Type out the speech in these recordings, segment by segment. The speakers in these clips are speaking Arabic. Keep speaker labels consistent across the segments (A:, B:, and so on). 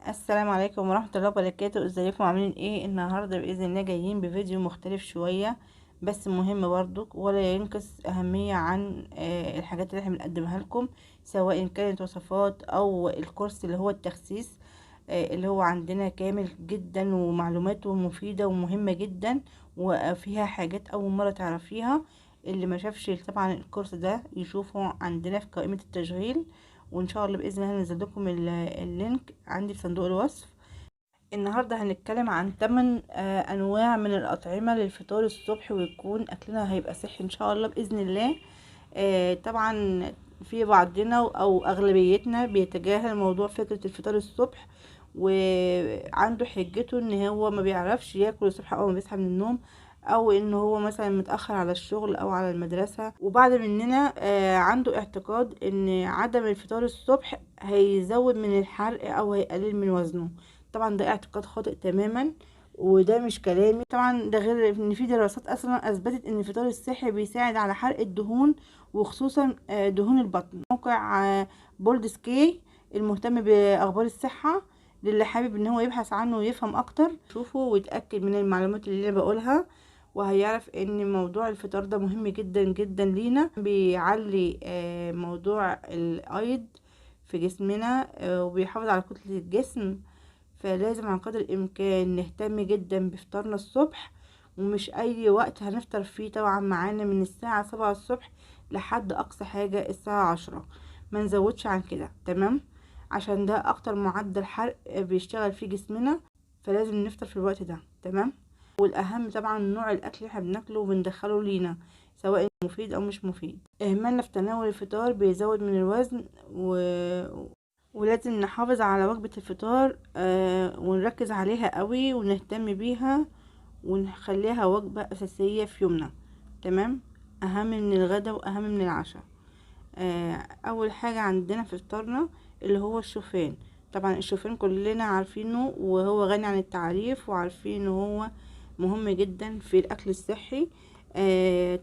A: السلام عليكم ورحمة الله وبركاته. ازيكم عاملين ايه؟ النهاردة بإذن الله جايين بفيديو مختلف شوية بس مهم برضو ولا ينقص أهمية عن الحاجات اللي احنا بنقدمها لكم، سواء كانت وصفات أو الكورس اللي هو التخسيس اللي هو عندنا كامل جدا ومعلوماته مفيدة ومهمة جدا وفيها حاجات أول مرة تعرفيها. اللي ما شافش طبعا الكورس ده يشوفه عندنا في قائمة التشغيل، وان شاء الله باذن الله هنزل لكم اللينك عندي في صندوق الوصف. النهارده هنتكلم عن 8 انواع من الاطعمه للفطار الصبح، ويكون اكلنا هيبقى صحي ان شاء الله باذن الله. طبعا في بعضنا او اغلبيتنا بيتجاهل موضوع فكره الفطار الصبح، وعنده حجته ان هو ما بيعرفش ياكل الصبح اول ما بيصحى من النوم، او ان هو مثلا متاخر على الشغل او على المدرسه. وبعض مننا عنده اعتقاد ان عدم الفطار الصبح هيزود من الحرق او هيقلل من وزنه. طبعا ده اعتقاد خاطئ تماما، وده مش كلامي طبعا، ده غير ان في دراسات اصلا اثبتت ان الفطار الصحي بيساعد على حرق الدهون وخصوصا دهون البطن. موقع بولد سكي المهتم باخبار الصحة، للي حابب ان هو يبحث عنه ويفهم اكتر شوفه ويتأكد من المعلومات اللي انا بقولها، وهيعرف ان موضوع الفطار ده مهم جدا جدا لينا. بيعلي موضوع الايض في جسمنا وبيحافظ على كتلة الجسم، فلازم عن قدر الامكان نهتم جدا بفطارنا الصبح، ومش اي وقت هنفطر فيه. طبعا معانا من الساعة 7 الصبح لحد اقصى حاجة الساعة 10، ما نزودش عن كده، تمام؟ عشان ده اكتر معدل حرق بيشتغل فيه جسمنا، فلازم نفطر في الوقت ده، تمام؟ والاهم طبعا نوع الاكل اللي احنا بناكله وبندخله لينا، سواء مفيد او مش مفيد. اهمالنا في تناول الفطار بيزود من الوزن ولازم نحافظ على وجبة الفطار ونركز عليها قوي ونهتم بيها ونخليها وجبة أساسية في يومنا، تمام؟ أهم من الغدا وأهم من العشاء. أول حاجة عندنا في فطارنا اللي هو الشوفان. طبعا الشوفان كلنا عارفينه وهو غني عن التعريف، وعارفين ان هو مهم جدا في الأكل الصحي.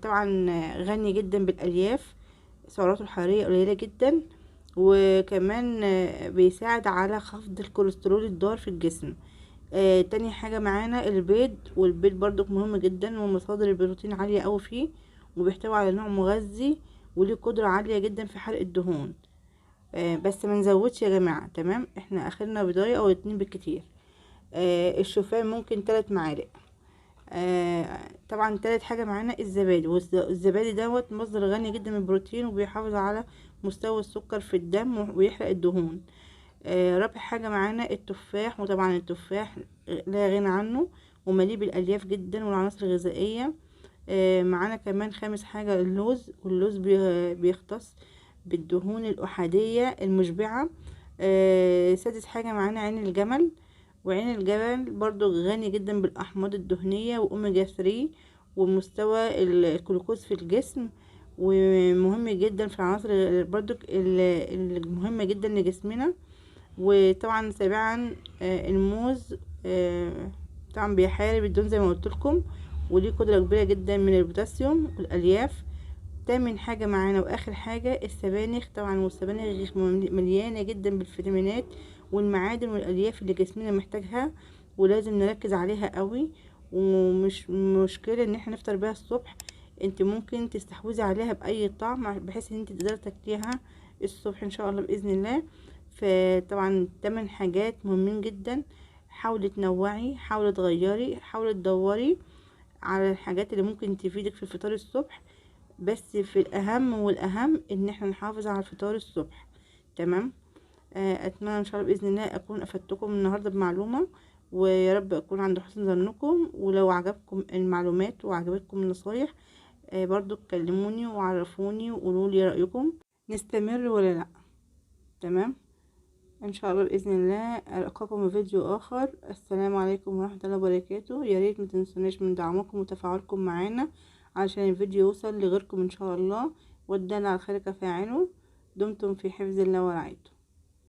A: طبعا غني جدا بالألياف، سعراته الحرارية قليلة جدا، وكمان بيساعد على خفض الكوليسترول الضار في الجسم. تاني حاجة معانا البيض، والبيض برضو مهم جدا ومصادر البروتين عالية اوي فيه، وبيحتوي على نوع مغذي وليه قدرة عالية جدا في حرق الدهون. بس ما نزودش يا جماعة، تمام؟ احنا اخرنا بيضاية او 2 بالكتير. الشوفان ممكن 3 معالق. طبعا تالت حاجة معانا الزبادي، والزبادي دوت مصدر غني جدا من البروتين وبيحافظ على مستوى السكر في الدم ويحرق الدهون. رابع حاجة معانا التفاح، وطبعا التفاح لا غنى عنه ومليء بالألياف جدا والعناصر الغذائية. معانا كمان خامس حاجة اللوز، واللوز بيختص بالدهون الأحادية المشبعة. سادس حاجة معانا عين الجمل، وعين الجمل برضو غني جدا بالأحماض الدهنية وأوميجا 3 ومستوى الجلوكوز في الجسم، ومهم جدا في العناصر برضو المهمة جدا لجسمنا. وطبعا سابعا الموز، طبعا بيحارب الدهون زي ما قلت لكم، وليه قدرة كبيرة جدا من البوتاسيوم والألياف. تامن حاجة معانا وآخر حاجة السبانخ. طبعا والسبانخ مليانة جدا بالفيتامينات والمعادن والألياف اللي جسمنا محتاجها، ولازم نركز عليها قوي. ومش مشكلة ان احنا نفطر بيها الصبح، انت ممكن تستحوذي عليها بأي طعم بحيث ان انت تقدري تاكليها الصبح ان شاء الله بإذن الله. فطبعا 8 حاجات مهمين جدا. حاولي تنوعي، حاولي تغيري، حاولي تدوري على الحاجات اللي ممكن تفيدك في الفطار الصبح، بس في الأهم والأهم ان احنا نحافظ على الفطار الصبح، تمام؟ اتمنى ان شاء الله باذن الله اكون افدتكم النهارده بمعلومه، ويا رب اكون عند حسن ظنكم. ولو عجبكم المعلومات وعجبتكم النصايح برضو كلموني وعرفوني وقولوا لي رايكم، نستمر ولا لا، تمام؟ ان شاء الله باذن الله القاكم في فيديو اخر. السلام عليكم ورحمه الله وبركاته. يا ريت ما تنسوناش من دعمكم وتفاعلكم معانا علشان الفيديو يوصل لغيركم ان شاء الله، والدال على الخير كفاعله. دمتم في حفظ الله ورعايته.